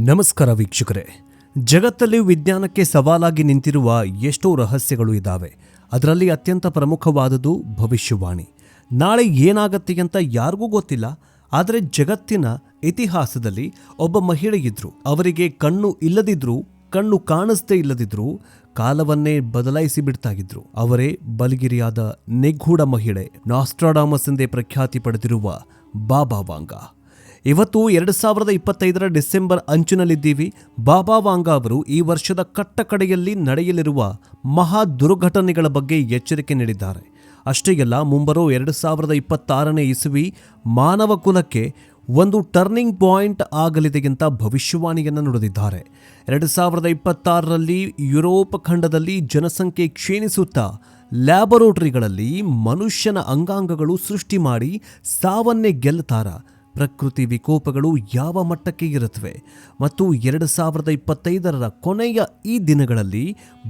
ನಮಸ್ಕಾರ ವೀಕ್ಷಕರೇ. ಜಗತ್ತಲ್ಲಿ ವಿಜ್ಞಾನಕ್ಕೆ ಸವಾಲಾಗಿ ನಿಂತಿರುವ ಎಷ್ಟೋ ರಹಸ್ಯಗಳು ಇದ್ದಾವೆ. ಅದರಲ್ಲಿ ಅತ್ಯಂತ ಪ್ರಮುಖವಾದುದು ಭವಿಷ್ಯವಾಣಿ. ನಾಳೆ ಏನಾಗತ್ತೆ ಅಂತ ಯಾರಿಗೂ ಗೊತ್ತಿಲ್ಲ. ಆದರೆ ಜಗತ್ತಿನ ಇತಿಹಾಸದಲ್ಲಿ ಒಬ್ಬ ಮಹಿಳೆ ಇದ್ರು. ಅವರಿಗೆ ಕಣ್ಣು ಇಲ್ಲದಿದ್ರು, ಕಣ್ಣು ಕಾಣಿಸ್ದೇ ಇಲ್ಲದಿದ್ರು ಕಾಲವನ್ನೇ ಬದಲಾಯಿಸಿ ಬಿಡ್ತಾಗಿದ್ರು. ಅವರೇ ಬಲಗಿರಿಯಾದ ನಿಗೂಢ ಮಹಿಳೆ, ನಾಸ್ಟ್ರಾಡಾಮಸ್ ಎಂದೇ ಪ್ರಖ್ಯಾತಿ ಪಡೆದಿರುವ ಬಾಬಾ ವಾಂಗ. ಇವತ್ತು 2025 ಡಿಸೆಂಬರ್ ಅಂಚಿನಲ್ಲಿದ್ದೀವಿ. ಬಾಬಾ ವಾಂಗ ಅವರು ಈ ವರ್ಷದ ಕಟ್ಟಕಡೆಯಲ್ಲಿ ನಡೆಯಲಿರುವ ಮಹಾ ದುರ್ಘಟನೆಗಳ ಬಗ್ಗೆ ಎಚ್ಚರಿಕೆ ನೀಡಿದ್ದಾರೆ. ಅಷ್ಟೇ ಅಲ್ಲ, ಮುಂಬರೋ 2026ನೇ ಇಸವಿ ಮಾನವ ಕುಲಕ್ಕೆ ಒಂದು ಟರ್ನಿಂಗ್ ಪಾಯಿಂಟ್ ಆಗಲಿದೆ ಅಂತ ಭವಿಷ್ಯವಾಣಿಯನ್ನು ನುಡಿದಿದ್ದಾರೆ. 2026ರಲ್ಲಿ ಯುರೋಪ್ ಖಂಡದಲ್ಲಿ ಜನಸಂಖ್ಯೆ ಕ್ಷೀಣಿಸುತ್ತಾ ಲ್ಯಾಬೊರೇಟರಿಗಳಲ್ಲಿ ಮನುಷ್ಯನ ಅಂಗಾಂಗಗಳು ಸೃಷ್ಟಿ ಮಾಡಿ ಸಾವನ್ನೇ ಗೆಲ್ಲುತ್ತಾರ. ಪ್ರಕೃತಿ ವಿಕೋಪಗಳು ಯಾವ ಮಟ್ಟಕ್ಕೆ ಇರುತ್ತವೆ ಮತ್ತು 2025ರ ಕೊನೆಯ ಈ ದಿನಗಳಲ್ಲಿ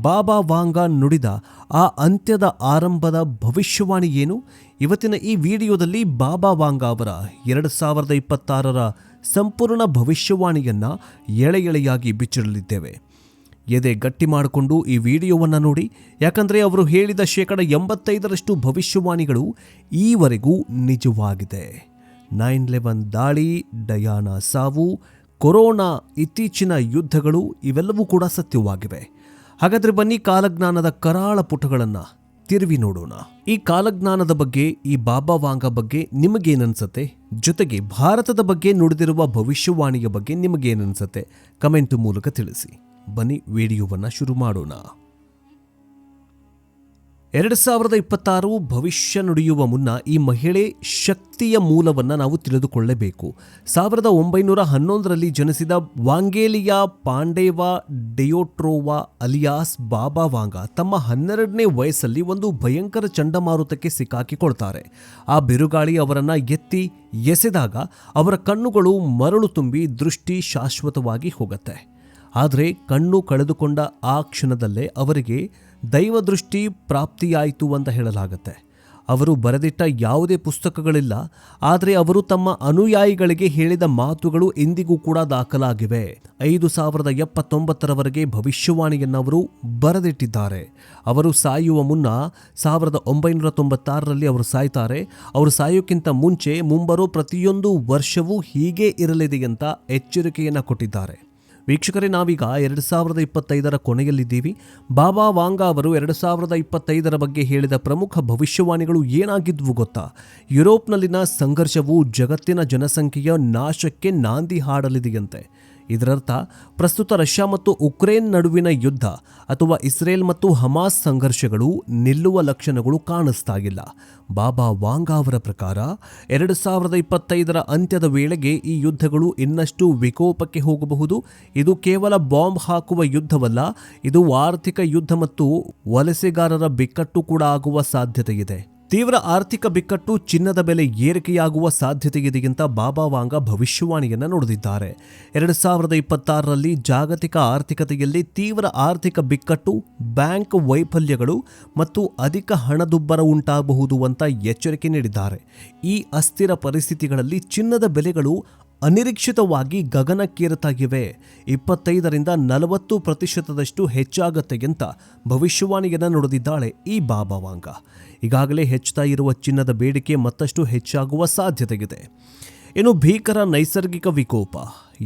ಬಾಬಾ ವಾಂಗ ನುಡಿದ ಆ ಅಂತ್ಯದ ಆರಂಭದ ಭವಿಷ್ಯವಾಣಿ ಏನು? ಇವತ್ತಿನ ಈ ವಿಡಿಯೋದಲ್ಲಿ ಬಾಬಾ ವಾಂಗ ಅವರ 2026ರ ಸಂಪೂರ್ಣ ಭವಿಷ್ಯವಾಣಿಯನ್ನು ಎಳೆಯಾಗಿ ಬಿಚ್ಚಿಡಲಿದ್ದೇವೆ. ಎದೆ ಗಟ್ಟಿ ಮಾಡಿಕೊಂಡು ಈ ವಿಡಿಯೋವನ್ನು ನೋಡಿ, ಯಾಕಂದರೆ ಅವರು ಹೇಳಿದ 85% ಭವಿಷ್ಯವಾಣಿಗಳು ಈವರೆಗೂ ನಿಜವಾಗಿದೆ. 9/11 ದಾಳಿ, ಡಯಾನಾ ಸಾವು, ಕೊರೋನಾ, ಇತ್ತೀಚಿನ ಯುದ್ಧಗಳು ಇವೆಲ್ಲವೂ ಕೂಡ ಸತ್ಯವಾಗಿವೆ. ಹಾಗಾದರೆ ಬನ್ನಿ ಕಾಲಜ್ಞಾನದ ಕರಾಳ ಪುಟಗಳನ್ನು ತಿರುವಿ ನೋಡೋಣ. ಈ ಕಾಲಜ್ಞಾನದ ಬಗ್ಗೆ, ಈ ಬಾಬಾ ವಾಂಗ ಬಗ್ಗೆ ನಿಮಗೇನನ್ಸುತ್ತೆ? ಜೊತೆಗೆ ಭಾರತದ ಬಗ್ಗೆ ನುಡಿದಿರುವ ಭವಿಷ್ಯವಾಣಿಯ ಬಗ್ಗೆ ನಿಮಗೇನನ್ಸುತ್ತೆ? ಕಮೆಂಟ್ ಮೂಲಕ ತಿಳಿಸಿ. ಬನ್ನಿ ವಿಡಿಯೋವನ್ನು ಶುರು ಮಾಡೋಣ. 2026 ಭವಿಷ್ಯ ನುಡಿಯುವ ಮುನ್ನ ಈ ಮಹಿಳೆ ಶಕ್ತಿಯ ಮೂಲವನ್ನು ನಾವು ತಿಳಿದುಕೊಳ್ಳಬೇಕು. 1911ರಲ್ಲಿ ಜನಿಸಿದ ವಾಂಗೇಲಿಯಾ ಪಾಂಡೇವಾ ಡಿಯೋಟ್ರೋವಾ ಅಲಿಯಾಸ್ ಬಾಬಾ ವಾಂಗ ತಮ್ಮ 12ನೇ ವಯಸ್ಸಲ್ಲಿ ಒಂದು ಭಯಂಕರ ಚಂಡಮಾರುತಕ್ಕೆ ಸಿಕ್ಕಾಕಿಕೊಳ್ತಾರೆ. ಆ ಬಿರುಗಾಳಿ ಅವರನ್ನು ಎತ್ತಿ ಎಸೆದಾಗ ಅವರ ಕಣ್ಣುಗಳು ಮರಳು ತುಂಬಿ ದೃಷ್ಟಿ ಶಾಶ್ವತವಾಗಿ ಹೋಗುತ್ತೆ. ಆದರೆ ಕಣ್ಣು ಕಳೆದುಕೊಂಡ ಆ ಕ್ಷಣದಲ್ಲೇ ಅವರಿಗೆ ದೈವದೃಷ್ಟಿ ಪ್ರಾಪ್ತಿಯಾಯಿತು ಅಂತ ಹೇಳಲಾಗುತ್ತೆ. ಅವರು ಬರೆದಿಟ್ಟ ಯಾವುದೇ ಪುಸ್ತಕಗಳಿಲ್ಲ, ಆದರೆ ಅವರು ತಮ್ಮ ಅನುಯಾಯಿಗಳಿಗೆ ಹೇಳಿದ ಮಾತುಗಳು ಇಂದಿಗೂ ಕೂಡ ದಾಖಲಾಗಿವೆ. 5079ರವರೆಗೆ ಭವಿಷ್ಯವಾಣಿಯನ್ನು ಅವರು ಬರೆದಿಟ್ಟಿದ್ದಾರೆ. ಅವರು ಸಾಯುವ ಮುನ್ನ 1996ರಲ್ಲಿ ಅವರು ಸಾಯ್ತಾರೆ. ಅವರು ಸಾಯೋಕ್ಕಿಂತ ಮುಂಚೆ ಮುಂಬರೋ ಪ್ರತಿಯೊಂದು ವರ್ಷವೂ ಹೀಗೆ ಇರಲಿದೆ ಅಂತ ಎಚ್ಚರಿಕೆಯನ್ನು ಕೊಟ್ಟಿದ್ದಾರೆ. ವೀಕ್ಷಕರೇ, ನಾವೀಗ 2025ರ ಕೊನೆಯಲ್ಲಿದ್ದೀವಿ. ಬಾಬಾ ವಾಂಗ ಅವರು 2025ರ ಬಗ್ಗೆ ಹೇಳಿದ ಪ್ರಮುಖ ಭವಿಷ್ಯವಾಣಿಗಳು ಏನಾಗಿದ್ವು ಗೊತ್ತಾ? ಯುರೋಪ್ನಲ್ಲಿನ ಸಂಘರ್ಷವು ಜಗತ್ತಿನ ಜನಸಂಖ್ಯೆಯ ನಾಶಕ್ಕೆ ನಾಂದಿ ಹಾಡಲಿದೆಯಂತೆ. ಇದರರ್ಥ ಪ್ರಸ್ತುತ ರಷ್ಯಾ ಮತ್ತು ಉಕ್ರೇನ್ ನಡುವಿನ ಯುದ್ಧ ಅಥವಾ ಇಸ್ರೇಲ್ ಮತ್ತು ಹಮಾಸ್ ಸಂಘರ್ಷಗಳು ನಿಲ್ಲುವ ಲಕ್ಷಣಗಳು ಕಾಣಿಸ್ತಾ ಇಲ್ಲ. ಬಾಬಾ ವಾಂಗ ಅವರ ಪ್ರಕಾರ 2025ರ ಅಂತ್ಯದ ವೇಳೆಗೆ ಈ ಯುದ್ಧಗಳು ಇನ್ನಷ್ಟು ವಿಕೋಪಕ್ಕೆ ಹೋಗಬಹುದು. ಇದು ಕೇವಲ ಬಾಂಬ್ ಹಾಕುವ ಯುದ್ಧವಲ್ಲ, ಇದು ಆರ್ಥಿಕ ಯುದ್ಧ ಮತ್ತು ವಲಸೆಗಾರರ ಬಿಕ್ಕಟ್ಟು ಕೂಡ ಆಗುವ ಸಾಧ್ಯತೆ ಇದೆ. ತೀವ್ರ ಆರ್ಥಿಕ ಬಿಕ್ಕಟ್ಟು, ಚಿನ್ನದ ಬೆಲೆ ಏರಿಕೆಯಾಗುವ ಸಾಧ್ಯತೆಯಿದೆ ಅಂತ ಬಾಬಾ ವಾಂಗ ಭವಿಷ್ಯವಾಣಿಯನ್ನು ನುಡಿದಿದ್ದಾರೆ. 2026ರಲ್ಲಿ ಜಾಗತಿಕ ಆರ್ಥಿಕತೆಯಲ್ಲಿ ತೀವ್ರ ಆರ್ಥಿಕ ಬಿಕ್ಕಟ್ಟು, ಬ್ಯಾಂಕ್ ವೈಫಲ್ಯಗಳು ಮತ್ತು ಅಧಿಕ ಹಣದುಬ್ಬರ ಉಂಟಾಗಬಹುದು ಅಂತ ಎಚ್ಚರಿಕೆ ನೀಡಿದ್ದಾರೆ. ಈ ಅಸ್ಥಿರ ಪರಿಸ್ಥಿತಿಗಳಲ್ಲಿ ಚಿನ್ನದ ಬೆಲೆಗಳು ಅನಿರೀಕ್ಷಿತವಾಗಿ ಗಗನಕ್ಕೇರುತ್ತಾಗಿವೆ. 25ರಿಂದ 40% ಹೆಚ್ಚಾಗತ್ತೆ ಅಂತ ಭವಿಷ್ಯವಾಣಿಯನ್ನು ನುಡಿದಿದ್ದಾಳೆ ಈ ಬಾಬಾ ವಾಂಗ. ಈಗಾಗಲೇ ಹೆಚ್ಚುತ್ತಾ ಇರುವ ಚಿನ್ನದ ಬೇಡಿಕೆ ಮತ್ತಷ್ಟು ಹೆಚ್ಚಾಗುವ ಸಾಧ್ಯತೆಯಿದೆ. ಇನ್ನು ಭೀಕರ ನೈಸರ್ಗಿಕ ವಿಕೋಪ.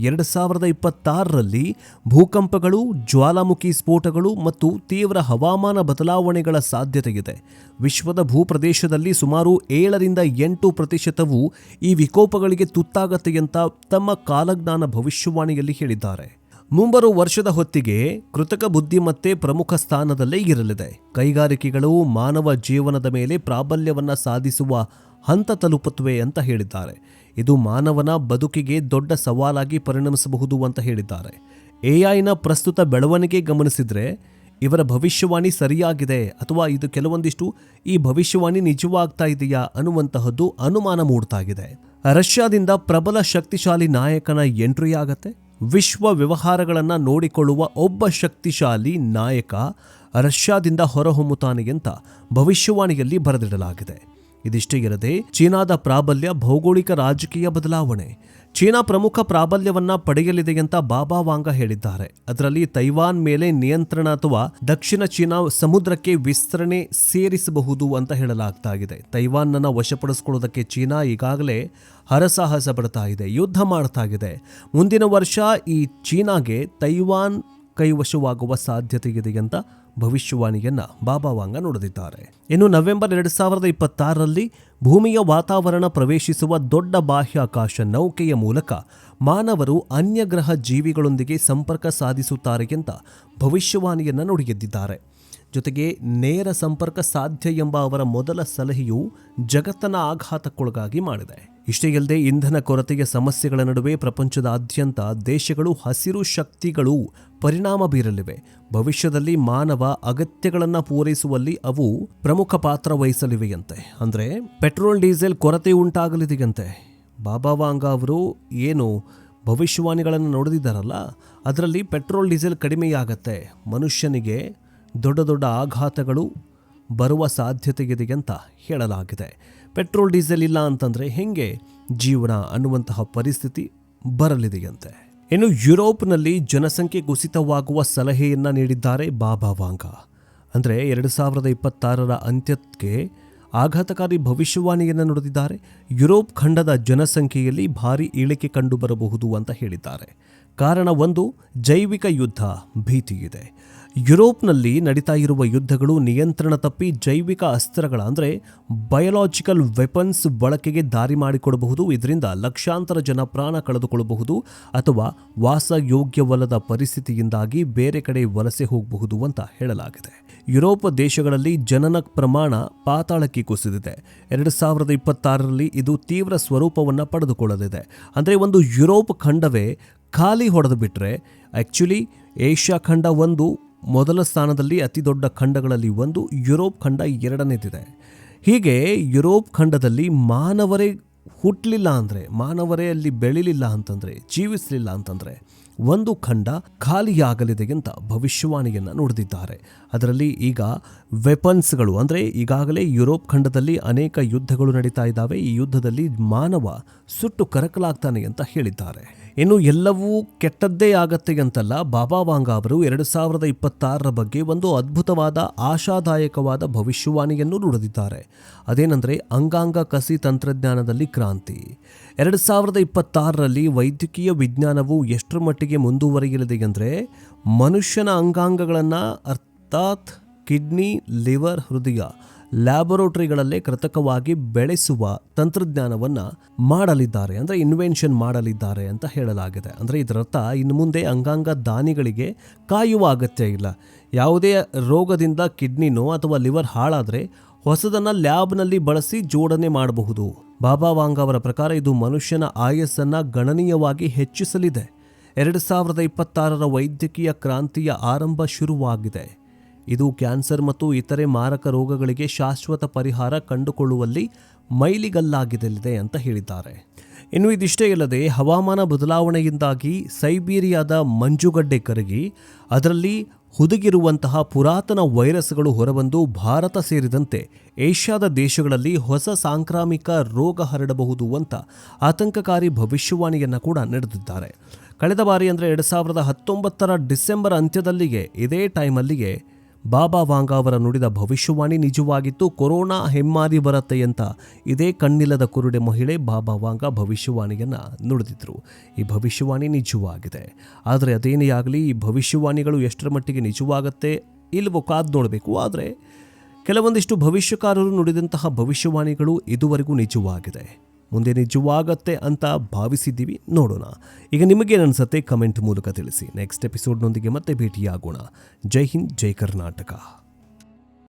2026ರಲ್ಲಿ ಭೂಕಂಪಗಳು, ಜ್ವಾಲಾಮುಖಿ ಸ್ಫೋಟಗಳು ಮತ್ತು ತೀವ್ರ ಹವಾಮಾನ ಬದಲಾವಣೆಗಳ ಸಾಧ್ಯತೆಯಿದೆ. ವಿಶ್ವದ ಭೂಪ್ರದೇಶದಲ್ಲಿ ಸುಮಾರು 7ರಿಂದ 8% ಈ ವಿಕೋಪಗಳಿಗೆ ತುತ್ತಾಗತ್ತೆ ಅಂತ ತಮ್ಮ ಕಾಲಜ್ಞಾನ ಭವಿಷ್ಯವಾಣಿಯಲ್ಲಿ ಹೇಳಿದ್ದಾರೆ. ಮುಂಬರುವ ವರ್ಷದ ಹೊತ್ತಿಗೆ ಕೃತಕ ಬುದ್ಧಿಮತ್ತೆ ಪ್ರಮುಖ ಸ್ಥಾನದಲ್ಲೇ ಇರಲಿದೆ. ಕೈಗಾರಿಕೆಗಳು ಮಾನವ ಜೀವನದ ಮೇಲೆ ಪ್ರಾಬಲ್ಯವನ್ನು ಸಾಧಿಸುವ ಹಂತ ತಲುಪುತ್ತವೆ ಅಂತ ಹೇಳಿದ್ದಾರೆ. ಇದು ಮಾನವನ ಬದುಕಿಗೆ ದೊಡ್ಡ ಸವಾಲಾಗಿ ಪರಿಣಮಿಸಬಹುದು ಅಂತ ಹೇಳಿದ್ದಾರೆ. ಎಐನ ಪ್ರಸ್ತುತ ಬೆಳವಣಿಗೆ ಗಮನಿಸಿದರೆ ಇವರ ಭವಿಷ್ಯವಾಣಿ ಸರಿಯಾಗಿದೆ ಅಥವಾ ಇದು ಕೆಲವೊಂದಿಷ್ಟು ಈ ಭವಿಷ್ಯವಾಣಿ ನಿಜವಾಗ್ತಾ ಇದೆಯಾ ಅನ್ನುವಂತಹದ್ದು ಅನುಮಾನ ಮೂಡ್ತಾ ಇದೆ. ರಷ್ಯಾದಿಂದ ಪ್ರಬಲ ಶಕ್ತಿಶಾಲಿ ನಾಯಕನ ಎಂಟ್ರಿ ಆಗತ್ತೆ. ವಿಶ್ವ ವ್ಯವಹಾರಗಳನ್ನು ನೋಡಿಕೊಳ್ಳುವ ಒಬ್ಬ ಶಕ್ತಿಶಾಲಿ ನಾಯಕ ರಷ್ಯಾದಿಂದ ಹೊರಹೊಮ್ಮುತ್ತಾನೆ ಅಂತ ಭವಿಷ್ಯವಾಣಿಯಲ್ಲಿ ಬರೆದಿಡಲಾಗಿದೆ. ಇದಿಷ್ಟೇ ಇರದೆ ಚೀನಾದ ಪ್ರಾಬಲ್ಯ, ಭೌಗೋಳಿಕ ರಾಜಕೀಯ ಬದಲಾವಣೆ. ಚೀನಾ ಪ್ರಮುಖ ಪ್ರಾಬಲ್ಯವನ್ನ ಪಡೆಯಲಿದೆ ಅಂತ ಬಾಬಾ ವಾಂಗ ಹೇಳಿದ್ದಾರೆ. ಅದರಲ್ಲಿ ತೈವಾನ್ ಮೇಲೆ ನಿಯಂತ್ರಣ ಅಥವಾ ದಕ್ಷಿಣ ಚೀನಾ ಸಮುದ್ರಕ್ಕೆ ವಿಸ್ತರಣೆ ಸೇರಿಸಬಹುದು ಅಂತ ಹೇಳಲಾಗ್ತಾ ಇದೆ. ತೈವಾನ್ ಅನ್ನು ವಶಪಡಿಸಿಕೊಳ್ಳೋದಕ್ಕೆ ಚೀನಾ ಈಗಾಗಲೇ ಹರಸಾಹಸ ಪಡ್ತಾ ಇದೆ, ಯುದ್ಧ ಮಾಡ್ತಾ ಇದೆ. ಮುಂದಿನ ವರ್ಷ ಈ ಚೀನಾಗೆ ತೈವಾನ್ ಕೈವಶವಾಗುವ ಸಾಧ್ಯತೆ ಇದೆ ಅಂತ ಭವಿಷ್ಯವಾಣಿಯನ್ನ ಬಾಬಾ ವಾಂಗ ನುಡಿದಿದ್ದಾರೆ. ಇನ್ನು ನವೆಂಬರ್ 2026ರಲ್ಲಿ ಭೂಮಿಯ ವಾತಾವರಣ ಪ್ರವೇಶಿಸುವ ದೊಡ್ಡ ಬಾಹ್ಯಾಕಾಶ ನೌಕೆಯ ಮೂಲಕ ಮಾನವರು ಅನ್ಯಗ್ರಹ ಜೀವಿಗಳೊಂದಿಗೆ ಸಂಪರ್ಕ ಸಾಧಿಸುತ್ತಾರೆ ಅಂತ ಭವಿಷ್ಯವಾಣಿಯನ್ನ ನುಡಿದಿದ್ದಾರೆ. ಜೊತೆಗೆ ನೇರ ಸಂಪರ್ಕ ಸಾಧ್ಯ ಎಂಬ ಅವರ ಮೊದಲ ಸಲಹೆಯು ಜಗತ್ತನ್ನ ಆಘಾತಕ್ಕೊಳಗಾಗಿ ಮಾಡಿದೆ. ಇಷ್ಟೇ ಅಲ್ಲದೆ ಇಂಧನ ಕೊರತೆಯ ಸಮಸ್ಯೆಗಳ ನಡುವೆ ಪ್ರಪಂಚದಾದ್ಯಂತ ದೇಶಗಳು ಹಸಿರು ಶಕ್ತಿಗಳು ಪರಿಣಾಮ ಬೀರಲಿವೆ. ಭವಿಷ್ಯದಲ್ಲಿ ಮಾನವ ಅಗತ್ಯಗಳನ್ನು ಪೂರೈಸುವಲ್ಲಿ ಅವು ಪ್ರಮುಖ ಪಾತ್ರ ವಹಿಸಲಿವೆಯಂತೆ. ಅಂದರೆ ಪೆಟ್ರೋಲ್ ಡೀಸೆಲ್ ಕೊರತೆ ಉಂಟಾಗಲಿದೆಯಂತೆ. ಬಾಬಾ ವಾಂಗ ಅವರು ಏನು ಭವಿಷ್ಯವಾಣಿಗಳನ್ನು ನೋಡಿದಾರಲ್ಲ, ಅದರಲ್ಲಿ ಪೆಟ್ರೋಲ್ ಡೀಸೆಲ್ ಕಡಿಮೆಯಾಗತ್ತೆ, ಮನುಷ್ಯನಿಗೆ ದೊಡ್ಡ ದೊಡ್ಡ ಆಘಾತಗಳು ಬರುವ ಸಾಧ್ಯತೆ ಇದೆ ಅಂತ ಹೇಳಲಾಗಿದೆ. ಪೆಟ್ರೋಲ್ ಡೀಸೆಲ್ ಇಲ್ಲ ಅಂತಂದರೆ ಹೆಂಗೆ ಜೀವನ ಅನ್ನುವಂತಹ ಪರಿಸ್ಥಿತಿ ಬರಲಿದೆಯಂತೆ. ಇನ್ನು ಯುರೋಪ್ನಲ್ಲಿ ಜನಸಂಖ್ಯೆ ಕುಸಿತವಾಗುವ ಸಲಹೆಯನ್ನು ನೀಡಿದ್ದಾರೆ ಬಾಬಾ ವಾಂಗ. ಅಂದರೆ 2026ರ ಅಂತ್ಯಕ್ಕೆ ಆಘಾತಕಾರಿ ಭವಿಷ್ಯವಾಣಿಯನ್ನು ನುಡಿದಿದ್ದಾರೆ. ಯುರೋಪ್ ಖಂಡದ ಜನಸಂಖ್ಯೆಯಲ್ಲಿ ಭಾರಿ ಇಳಿಕೆ ಕಂಡುಬರಬಹುದು ಅಂತ ಹೇಳಿದ್ದಾರೆ. ಕಾರಣ ಒಂದು, ಜೈವಿಕ ಯುದ್ಧ ಭೀತಿ ಇದೆ. ಯುರೋಪ್ನಲ್ಲಿ ನಡೀತಾ ಇರುವ ಯುದ್ಧಗಳು ನಿಯಂತ್ರಣ ತಪ್ಪಿ ಜೈವಿಕ ಅಸ್ತ್ರಗಳ ಅಂದರೆ ಬಯೋಲಾಜಿಕಲ್ ವೆಪನ್ಸ್ ಬಳಕೆಗೆ ದಾರಿ ಮಾಡಿಕೊಡಬಹುದು. ಇದರಿಂದ ಲಕ್ಷಾಂತರ ಜನ ಪ್ರಾಣ ಕಳೆದುಕೊಳ್ಳಬಹುದು ಅಥವಾ ವಾಸಯೋಗ್ಯವಲ್ಲದ ಪರಿಸ್ಥಿತಿಯಿಂದಾಗಿ ಬೇರೆ ಕಡೆ ವಲಸೆ ಹೋಗಬಹುದು ಅಂತ ಹೇಳಲಾಗಿದೆ. ಯುರೋಪ್ ದೇಶಗಳಲ್ಲಿ ಜನನ ಪ್ರಮಾಣ ಪಾತಾಳಕ್ಕೆ ಕುಸಿದಿದೆ. 2026ರಲ್ಲಿ ಇದು ತೀವ್ರ ಸ್ವರೂಪವನ್ನು ಪಡೆದುಕೊಳ್ಳಲಿದೆ. ಅಂದರೆ ಒಂದು ಯುರೋಪ್ ಖಂಡವೇ ಖಾಲಿ ಹೊಡೆದು ಬಿಟ್ಟರೆ, ಆ್ಯಕ್ಚುಲಿ ಏಷ್ಯಾ ಖಂಡ ಒಂದು ಮೊದಲ ಸ್ಥಾನದಲ್ಲಿ, ಅತಿ ದೊಡ್ಡ ಖಂಡಗಳಲ್ಲಿ ಒಂದು, ಯುರೋಪ್ ಖಂಡ ಎರಡನೇದಿದೆ. ಹೀಗೆ ಯುರೋಪ್ ಖಂಡದಲ್ಲಿ ಮಾನವರೇ ಹುಟ್ಟಲಿಲ್ಲ ಅಂದರೆ, ಮಾನವರೇ ಅಲ್ಲಿ ಬೆಳಿಲಿಲ್ಲ ಅಂತಂದರೆ, ಜೀವಿಸಲಿಲ್ಲ ಅಂತಂದರೆ ಒಂದು ಖಂಡ ಖಾಲಿಯಾಗಲಿದೆ ಅಂತ ಭವಿಷ್ಯವಾಣಿಯನ್ನು ನುಡಿದಿದ್ದಾರೆ. ಅದರಲ್ಲಿ ಈಗ ವೆಪನ್ಸ್ಗಳು ಅಂದರೆ ಈಗಾಗಲೇ ಯುರೋಪ್ ಖಂಡದಲ್ಲಿ ಅನೇಕ ಯುದ್ಧಗಳು ನಡೀತಾ ಇದ್ದಾವೆ. ಈ ಯುದ್ಧದಲ್ಲಿ ಮಾನವ ಸುಟ್ಟು ಕರಕಲಾಗ್ತಾನೆ ಅಂತ ಹೇಳಿದ್ದಾರೆ. ಇನ್ನು ಎಲ್ಲವೂ ಕೆಟ್ಟದ್ದೇ ಆಗತ್ತೆ ಅಂತಲ್ಲ, ಬಾಬಾ ವಾಂಗ ಅವರು 2026ರ ಬಗ್ಗೆ ಒಂದು ಅದ್ಭುತವಾದ ಆಶಾದಾಯಕವಾದ ಭವಿಷ್ಯವಾಣಿಯನ್ನು ನುಡಿದಿದ್ದಾರೆ. ಅದೇನೆಂದರೆ ಅಂಗಾಂಗ ಕಸಿ ತಂತ್ರಜ್ಞಾನದಲ್ಲಿ ಕ್ರಾಂತಿ. 2026ರಲ್ಲಿ ವೈದ್ಯಕೀಯ ವಿಜ್ಞಾನವು ಎಷ್ಟರ ಮಟ್ಟಿಗೆ ಮುಂದುವರಿಯಲಿದೆ ಅಂದರೆ, ಮನುಷ್ಯನ ಅಂಗಾಂಗಗಳನ್ನು ಅರ್ಥಾತ್ ಕಿಡ್ನಿ, ಲಿವರ್, ಹೃದಯ ಲ್ಯಾಬೊರೇಟರಿಗಳಲ್ಲೇ ಕೃತಕವಾಗಿ ಬೆಳೆಸುವ ತಂತ್ರಜ್ಞಾನವನ್ನು ಮಾಡಲಿದ್ದಾರೆ, ಅಂದರೆ ಇನ್ವೆನ್ಷನ್ ಮಾಡಲಿದ್ದಾರೆ ಅಂತ ಹೇಳಲಾಗಿದೆ. ಅಂದರೆ ಇದರರ್ಥ ಇನ್ನು ಮುಂದೆ ಅಂಗಾಂಗ ದಾನಿಗಳಿಗೆ ಕಾಯುವ ಅಗತ್ಯ ಇಲ್ಲ. ಯಾವುದೇ ರೋಗದಿಂದ ಕಿಡ್ನಿನೋ ಅಥವಾ ಲಿವರ್ ಹಾಳಾದರೆ ಹೊಸದನ್ನು ಲ್ಯಾಬ್ನಲ್ಲಿ ಬಳಸಿ ಜೋಡಣೆ ಮಾಡಬಹುದು. ಬಾಬಾ ವಾಂಗ ಅವರ ಪ್ರಕಾರ ಇದು ಮನುಷ್ಯನ ಆಯಸ್ಸನ್ನು ಗಣನೀಯವಾಗಿ ಹೆಚ್ಚಿಸಲಿದೆ. 2026ರ ವೈದ್ಯಕೀಯ ಕ್ರಾಂತಿಯ ಆರಂಭ ಶುರುವಾಗಿದೆ. ಇದು ಕ್ಯಾನ್ಸರ್ ಮತ್ತು ಇತರೆ ಮಾರಕ ರೋಗಗಳಿಗೆ ಶಾಶ್ವತ ಪರಿಹಾರ ಕಂಡುಕೊಳ್ಳುವಲ್ಲಿ ಮೈಲಿಗಲ್ಲಾಗಲಿದೆ ಅಂತ ಹೇಳಿದ್ದಾರೆ. ಇನ್ನು ಇದಿಷ್ಟೇ ಅಲ್ಲದೆ ಹವಾಮಾನ ಬದಲಾವಣೆಯಿಂದಾಗಿ ಸೈಬೀರಿಯಾದ ಮಂಜುಗಡ್ಡೆ ಕರಗಿ ಅದರಲ್ಲಿ ಹುದುಗಿರುವಂತಹ ಪುರಾತನ ವೈರಸ್ಗಳು ಹೊರಬಂದು ಭಾರತ ಸೇರಿದಂತೆ ಏಷ್ಯಾದ ದೇಶಗಳಲ್ಲಿ ಹೊಸ ಸಾಂಕ್ರಾಮಿಕ ರೋಗ ಹರಡಬಹುದು ಅಂತ ಆತಂಕಕಾರಿ ಭವಿಷ್ಯವಾಣಿಯನ್ನು ಕೂಡ ನಡೆದಿದ್ದಾರೆ. ಕಳೆದ ಬಾರಿ ಅಂದರೆ 2019ರ ಡಿಸೆಂಬರ್ ಅಂತ್ಯದಲ್ಲಿಗೆ ಇದೇ ಟೈಮಲ್ಲಿಗೆ ಬಾಬಾ ವಾಂಗ ಅವರ ನುಡಿದ ಭವಿಷ್ಯವಾಣಿ ನಿಜವಾಗಿತ್ತು. ಕೊರೋನಾ ಹೆಮ್ಮಾರಿ ಬರುತ್ತೆ ಅಂತ ಇದೇ ಕಣ್ಣಿಲ್ಲದ ಕುರುಡೆ ಮಹಿಳೆ ಬಾಬಾ ವಾಂಗ ಭವಿಷ್ಯವಾಣಿಯನ್ನು ನುಡಿದಿದ್ರು. ಈ ಭವಿಷ್ಯವಾಣಿ ನಿಜವಾಗಿದೆ. ಆದರೆ ಅದೇನೇ ಆಗಲಿ, ಈ ಭವಿಷ್ಯವಾಣಿಗಳು ಎಷ್ಟರ ಮಟ್ಟಿಗೆ ನಿಜವಾಗುತ್ತೆ ಇಲ್ವೋ ಕಾದು ನೋಡಬೇಕು. ಆದರೆ ಕೆಲವೊಂದಿಷ್ಟು ಭವಿಷ್ಯಕಾರರು ನುಡಿದಂತಹ ಭವಿಷ್ಯವಾಣಿಗಳು ಇದುವರೆಗೂ ನಿಜವಾಗಿದೆ. ಮುಂದೆ ನಿಜವಾಗತ್ತೆ ಅಂತ ಭಾವಿಸಿದ್ದೀವಿ, ನೋಡೋಣ. ಈಗ ನಿಮಗೇನನ್ಸುತ್ತೆ ಕಮೆಂಟ್ ಮೂಲಕ ತಿಳಿಸಿ. ನೆಕ್ಸ್ಟ್ ಎಪಿಸೋಡ್ನೊಂದಿಗೆ ಮತ್ತೆ ಭೇಟಿಯಾಗೋಣ. ಜೈ ಹಿಂದ್, ಜೈ ಕರ್ನಾಟಕ.